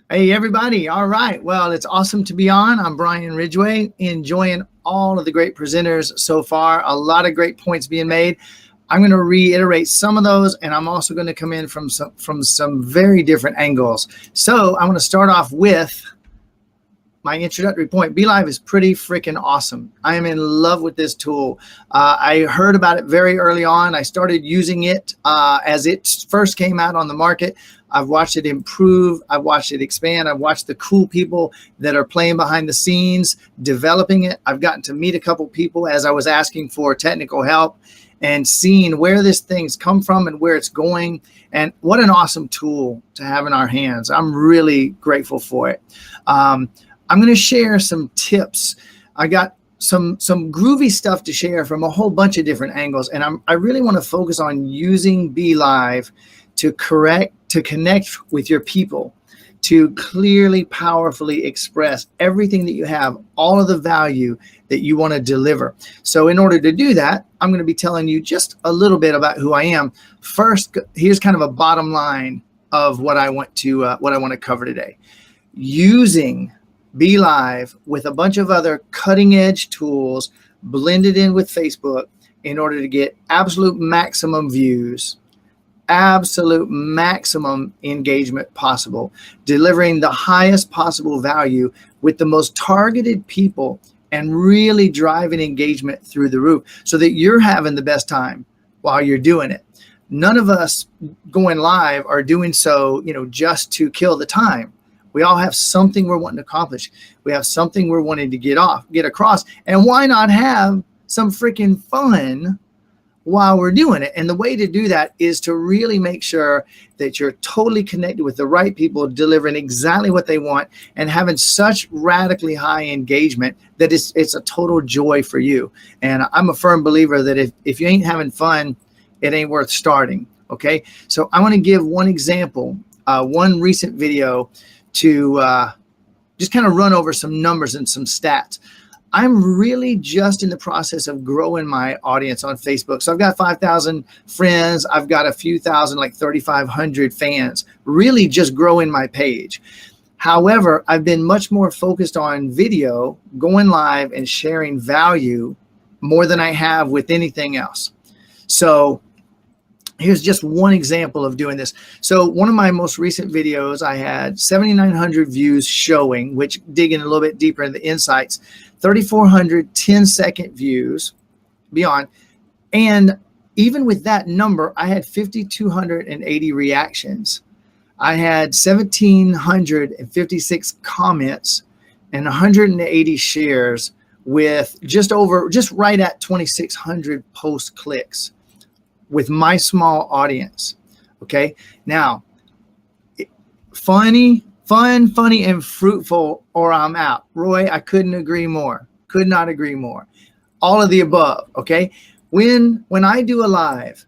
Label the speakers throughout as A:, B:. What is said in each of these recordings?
A: Hey, everybody. All right. Well, it's awesome to be on. I'm Brian Ridgway, enjoying all of the great presenters so far. A lot of great points being made. I'm going to reiterate some of those, and I'm also going to come in from some very different angles. So I'm going to start off with my introductory point. Belive is pretty freaking awesome. I am in love with this tool. I heard about it very early on. I started using it as it first came out on the market. I've watched it improve. I've watched it expand. I've watched the cool people that are playing behind the scenes, developing it. I've gotten to meet a couple people as I was asking for technical help and seeing where this thing's come from and where it's going. And what an awesome tool to have in our hands. I'm really grateful for it. I'm going to share some tips. I got some groovy stuff to share from a whole bunch of different angles, and I really want to focus on using Belive to connect with your people, to clearly, powerfully express everything that you have, all of the value that you want to deliver. So in order to do that, I'm going to be telling you just a little bit about who I am. First, here's kind of a bottom line of what I want to cover today. Using Belive with a bunch of other cutting edge tools blended in with Facebook in order to get absolute maximum views, absolute maximum engagement possible, delivering the highest possible value with the most targeted people and really driving engagement through the roof so that you're having the best time while you're doing it. None of us going live are doing so, just to kill the time. We all have something we're wanting to accomplish. We have something we're wanting to get across. And why not have some freaking fun while we're doing it? And the way to do that is to really make sure that you're totally connected with the right people, delivering exactly what they want and having such radically high engagement that it's a total joy for you. And I'm a firm believer that if you ain't having fun, it ain't worth starting. Okay. So I want to give one example, one recent video to just kind of run over some numbers and some stats. I'm really just in the process of growing my audience on Facebook. So I've got 5,000 friends. I've got a few thousand, like 3,500 fans, really just growing my page. However, I've been much more focused on video, going live and sharing value more than I have with anything else. So here's just one example of doing this. So one of my most recent videos, I had 7,900 views showing, which digging a little bit deeper into the insights, 3,400 10-second views beyond. And even with that number, I had 5,280 reactions. I had 1,756 comments and 180 shares with just right at 2,600 post clicks with my small audience. Okay. Now, funny, and fruitful, or I'm out. Roy, I couldn't agree more. Could not agree more. All of the above. Okay. When I do a live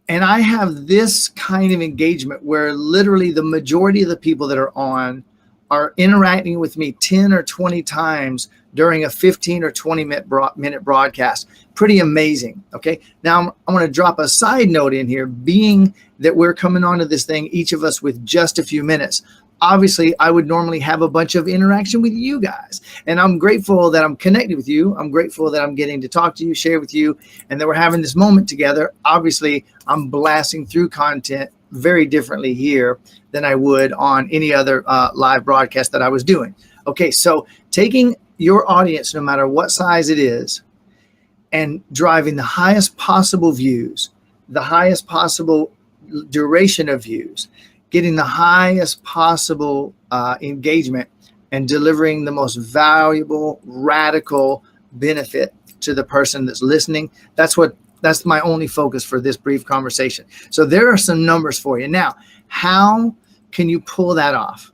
A: and I have this kind of engagement where literally the majority of the people that are on are interacting with me 10 or 20 times during a 15 or 20 minute broadcast. Pretty amazing. Okay. Now I'm going to drop a side note in here, being that we're coming onto this thing, each of us with just a few minutes. Obviously, I would normally have a bunch of interaction with you guys, and I'm grateful that I'm connected with you. I'm grateful that I'm getting to talk to you, share with you, and that we're having this moment together. Obviously, I'm blasting through content very differently here than I would on any other live broadcast that I was doing. Okay, so taking your audience, no matter what size it is, and driving the highest possible views, the highest possible duration of views, getting the highest possible engagement, and delivering the most valuable, radical benefit to the person that's listening. That's my only focus for this brief conversation. So there are some numbers for you. Now, how can you pull that off?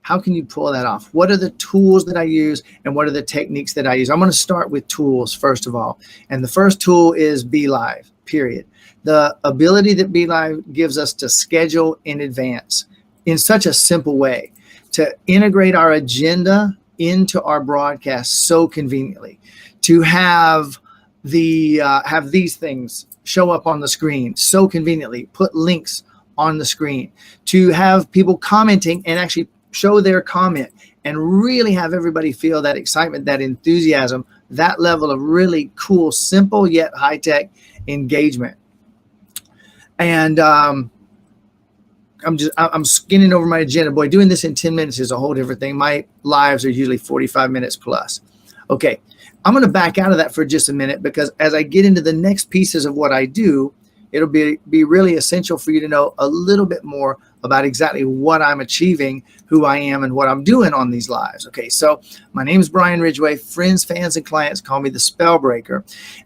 A: How can you pull that off? What are the tools that I use and what are the techniques that I use? I'm going to start with tools first of all. And the first tool is Belive, period. The ability that Belive gives us to schedule in advance in such a simple way, to integrate our agenda into our broadcast so conveniently, to have these things show up on the screen so conveniently, put links on the screen, to have people commenting and actually show their comment and really have everybody feel that excitement, that enthusiasm, that level of really cool, simple yet high-tech engagement. And I'm skinning over my agenda. Boy, doing this in 10 minutes is a whole different thing. My lives are usually 45 minutes plus. Okay, I'm going to back out of that for just a minute, because as I get into the next pieces of what I do, it'll be really essential for you to know a little bit more about exactly what I'm achieving, who I am, and what I'm doing on these lives. Okay, so my name is Brian Ridgway. Friends, fans, and clients call me the Spell Breaker.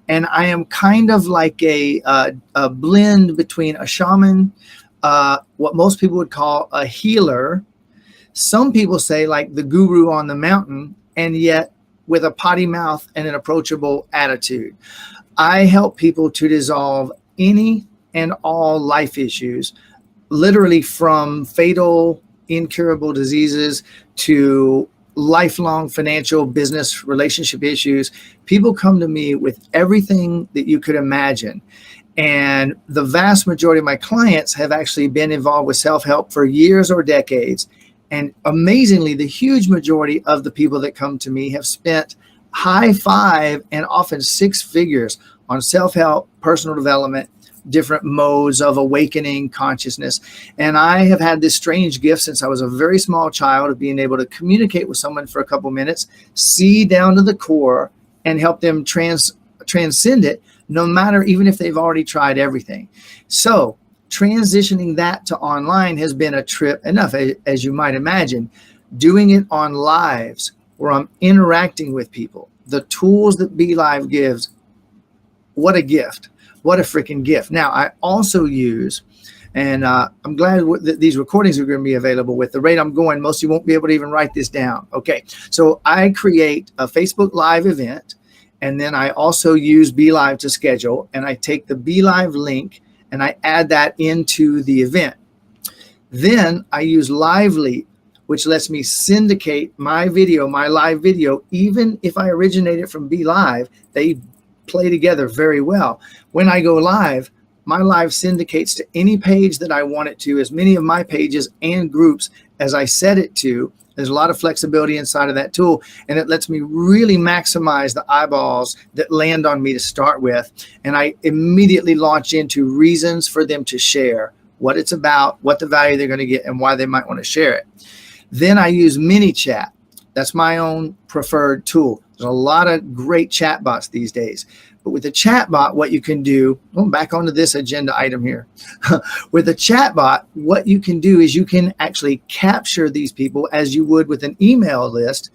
A: And I am kind of like a blend between a shaman, what most people would call a healer. Some people say like the guru on the mountain, and yet with a potty mouth and an approachable attitude. I help people to dissolve any and all life issues, literally from fatal, incurable diseases to lifelong financial, business, relationship issues. People come to me with everything that you could imagine. And the vast majority of my clients have actually been involved with self-help for years or decades. And amazingly, the huge majority of the people that come to me have spent high 5 and often 6 figures on self-help, personal development, different modes of awakening consciousness. And I have had this strange gift since I was a very small child of being able to communicate with someone for a couple minutes, see down to the core, and help them transcend it, no matter, even if they've already tried everything. So transitioning that to online has been a trip enough, as you might imagine. Doing it on lives where I'm interacting with people, the tools that Belive gives, what a gift. What a freaking gift. Now, I also use, and I'm glad that these recordings are going to be available. With the rate I'm going, most of you won't be able to even write this down. Okay, so I create a Facebook Live event, and then I also use Belive to schedule, and I take the Belive link and I add that into the event. Then I use Lively, which lets me syndicate my video, my live video. Even if I originate it from Belive, they play together very well. When I go live, my live syndicates to any page that I want it to, as many of my pages and groups as I set it to. There's a lot of flexibility inside of that tool, and it lets me really maximize the eyeballs that land on me to start with. And I immediately launch into reasons for them to share what it's about, what the value they're going to get, and why they might want to share it. Then I use ManyChat. That's my own preferred tool. There's a lot of great chat bots these days. But with a chat bot, what you can do, back onto this agenda item here. With a chat bot, what you can do is you can actually capture these people as you would with an email list,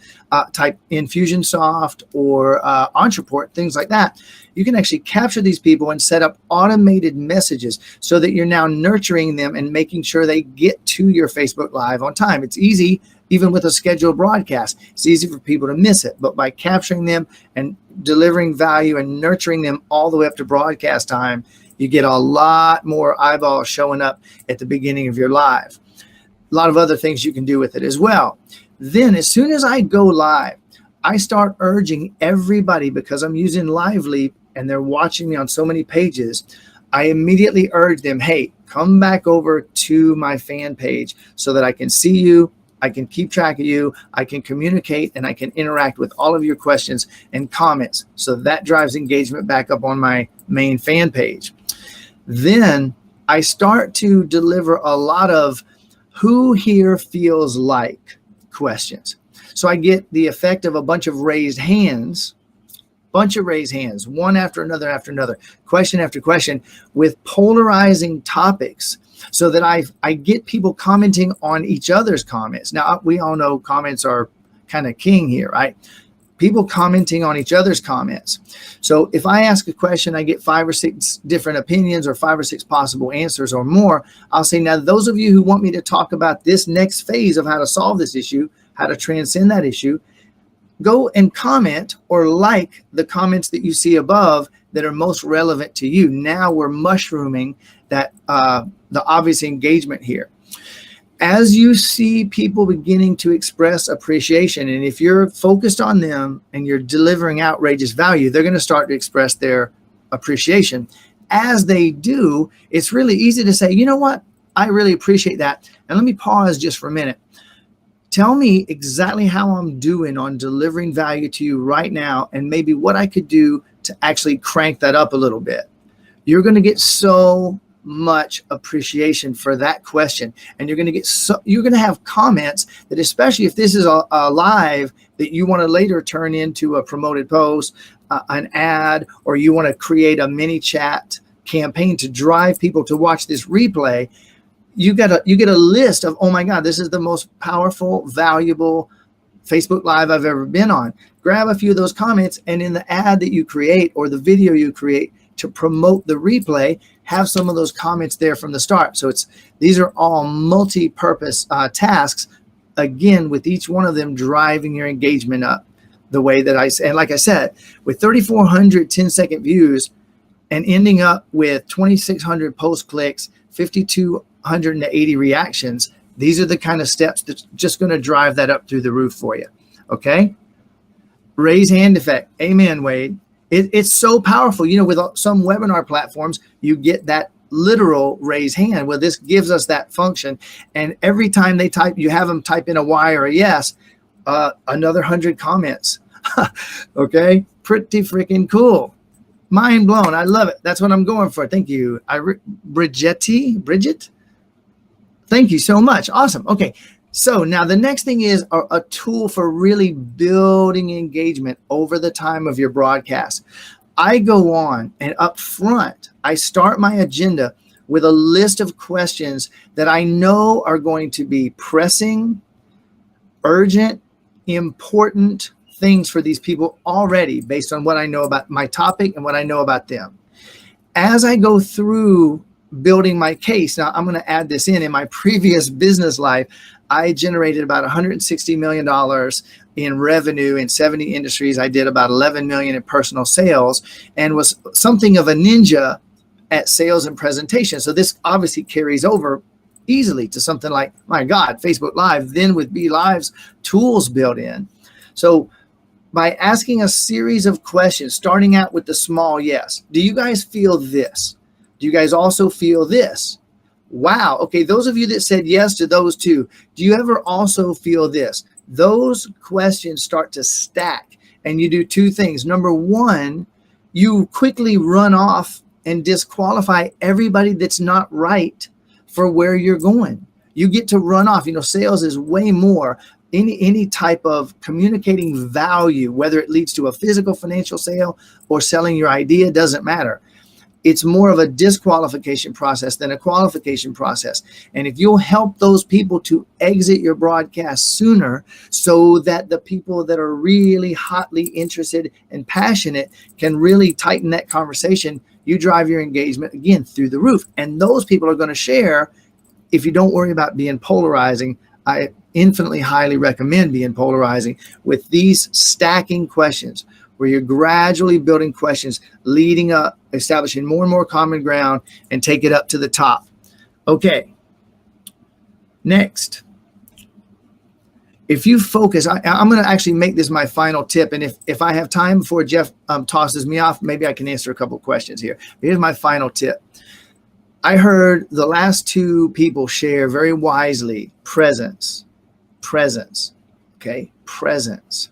A: type Infusionsoft or Entreport, things like that. You can actually capture these people and set up automated messages so that you're now nurturing them and making sure they get to your Facebook Live on time. It's easy. Even with a scheduled broadcast, it's easy for people to miss it. But by capturing them and delivering value and nurturing them all the way up to broadcast time, you get a lot more eyeballs showing up at the beginning of your live. A lot of other things you can do with it as well. Then as soon as I go live, I start urging everybody, because I'm using Lively and they're watching me on so many pages, I immediately urge them, hey, come back over to my fan page so that I can see you, I can keep track of you, I can communicate, and I can interact with all of your questions and comments. So that drives engagement back up on my main fan page. Then I start to deliver a lot of who here feels like questions. So I get the effect of a bunch of raised hands, one after another, question after question, with polarizing topics, so that I get people commenting on each other's comments. Now, we all know comments are kind of king here, right? People commenting on each other's comments. So if I ask a question, I get 5 or 6 different opinions or 5 or 6 possible answers or more. I'll say, now, those of you who want me to talk about this next phase of how to solve this issue, how to transcend that issue, go and comment or like the comments that you see above that are most relevant to you. Now we're mushrooming that the obvious engagement here. As you see people beginning to express appreciation, and if you're focused on them and you're delivering outrageous value, they're going to start to express their appreciation. As they do, it's really easy to say, you know what? I really appreciate that. And let me pause just for a minute. Tell me exactly how I'm doing on delivering value to you right now, and maybe what I could do to actually crank that up a little bit. You're going to get so much appreciation for that question, and you're going to have comments that, especially if this is a live that you want to later turn into a promoted post, an ad, or you want to create a mini chat campaign to drive people to watch this replay. You get a list of, oh my God, this is the most powerful, valuable Facebook Live I've ever been on. Grab a few of those comments, and in the ad that you create or the video you create to promote the replay, have some of those comments there from the start. So these are all multi-purpose tasks, again, with each one of them driving your engagement up the way that I say. And like I said, with 3,400 10-second views and ending up with 2,600 post clicks, 5,280 reactions, these are the kind of steps that's just going to drive that up through the roof for you. Okay. Raise hand effect. Amen, Wade. It's so powerful. You know, with some webinar platforms, you get that literal raise hand. Well, this gives us that function. And every time they type, you have them type in a Y or a yes, another 100 comments. Okay. Pretty freaking cool. Mind blown. I love it. That's what I'm going for. Thank you. Bridget. Thank you so much. Awesome. Okay. So now the next thing is a tool for really building engagement over the time of your broadcast. I go on and up front, I start my agenda with a list of questions that I know are going to be pressing, urgent, important things for these people already, based on what I know about my topic and what I know about them. As I go through building my case, now I'm going to add this in my previous business life, I generated about $160 million in revenue in 70 industries. I did about 11 million in personal sales and was something of a ninja at sales and presentation. So this obviously carries over easily to something like, my God, Facebook Live, then with Belive's tools built in. So by asking a series of questions, starting out with the small yes. Do you guys feel this? Do you guys also feel this? Wow. Okay. Those of you that said yes to those two, do you ever also feel this? Those questions start to stack, and you do two things. Number one, you quickly run off and disqualify everybody that's not right for where you're going. You get to run off. You know, sales is way more. Any type of communicating value, whether it leads to a physical financial sale or selling your idea, doesn't matter. It's more of a disqualification process than a qualification process. And if you'll help those people to exit your broadcast sooner, so that the people that are really hotly interested and passionate can really tighten that conversation, you drive your engagement again through the roof. And those people are going to share. If you don't worry about being polarizing, I infinitely highly recommend being polarizing with these stacking questions, where you're gradually building questions, leading up, establishing more and more common ground, and take it up to the top. Okay. Next, if you focus, I'm going to actually make this my final tip. And if I have time before Jeff tosses me off, maybe I can answer a couple of questions here. Here's my final tip. I heard the last two people share very wisely presence. Okay. Presence.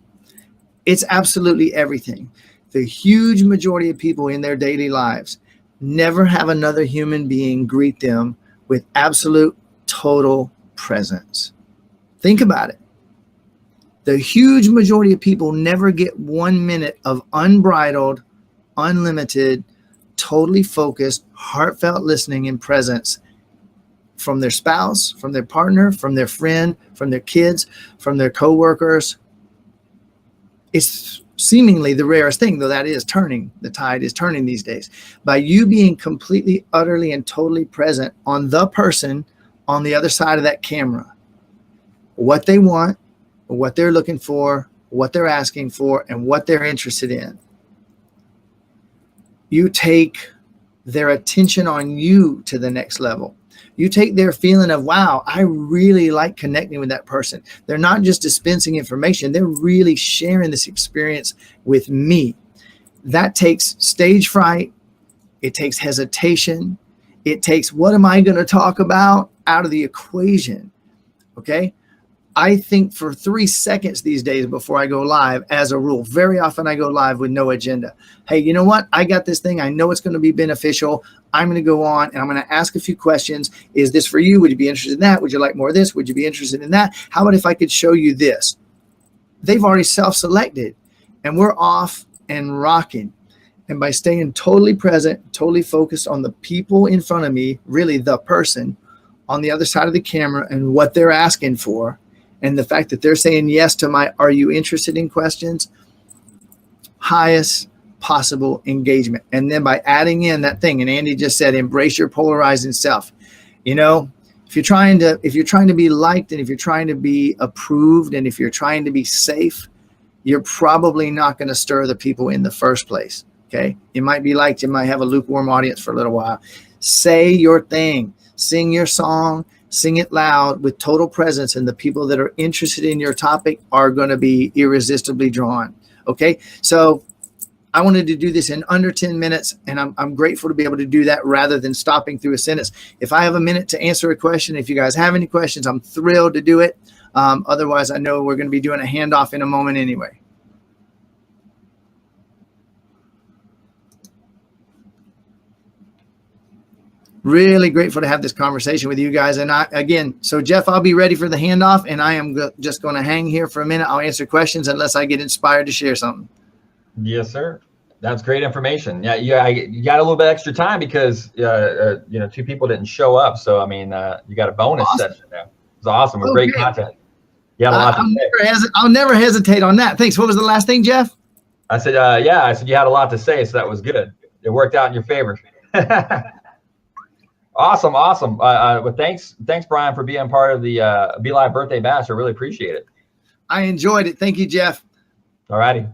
A: It's absolutely everything. The huge majority of people in their daily lives never have another human being greet them with absolute total presence. Think about it. The huge majority of people never get 1 minute of unbridled, unlimited, totally focused, heartfelt listening and presence from their spouse, from their partner, from their friend, from their kids, from their coworkers. It's seemingly the rarest thing, though that is turning. The tide is turning these days. By you being completely, utterly, and totally present on the person on the other side of that camera, what they want, what they're looking for, what they're asking for, and what they're interested in. You take their attention on you to the next level. You take their feeling of, wow, I really like connecting with that person. They're not just dispensing information. They're really sharing this experience with me. That takes stage fright. It takes hesitation. It takes, what am I going to talk about, out of the equation. Okay. I think for 3 seconds these days before I go live, as a rule. Very often I go live with no agenda. Hey, you know what? I got this thing. I know it's going to be beneficial. I'm going to go on and I'm going to ask a few questions. Is this for you? Would you be interested in that? Would you like more of this? Would you be interested in that? How about if I could show you this? They've already self-selected and we're off and rocking. And by staying totally present, totally focused on the people in front of me, really the person on the other side of the camera and what they're asking for, and the fact that they're saying yes to my "are you interested in" questions, highest possible engagement. And then by adding in that thing, and Andy just said, embrace your polarizing self. You know, if you're trying to be liked, and if you're trying to be approved, and if you're trying to be safe, you're probably not going to stir the people in the first place. Okay, you might be liked, you might have a lukewarm audience for a little while. Say your thing, sing your song, sing it loud with total presence, and the people that are interested in your topic are going to be irresistibly drawn. Okay, so I wanted to do this in under 10 minutes, and I'm grateful to be able to do that rather than stopping through a sentence. If I have a minute to answer a question, if you guys have any questions, I'm thrilled to do it. Otherwise, I know we're going to be doing a handoff in a moment anyway. Really grateful to have this conversation with you guys. And so Jeff, I'll be ready for the handoff, and I am just going to hang here for a minute. I'll answer questions unless I get inspired to share something.
B: Yes, sir. That's great information. Yeah, you got a little bit extra time because you know, 2 people didn't show up. So I mean, you got a bonus session there. It was awesome with great content. Yeah,
A: I'll never hesitate on that. Thanks. What was the last thing, Jeff?
B: I said, yeah, I said you had a lot to say, so that was good. It worked out in your favor. Awesome. Well, thanks, Brian, for being part of the Belive Birthday Bash. I really appreciate it.
A: I enjoyed it. Thank you, Jeff.
B: All righty.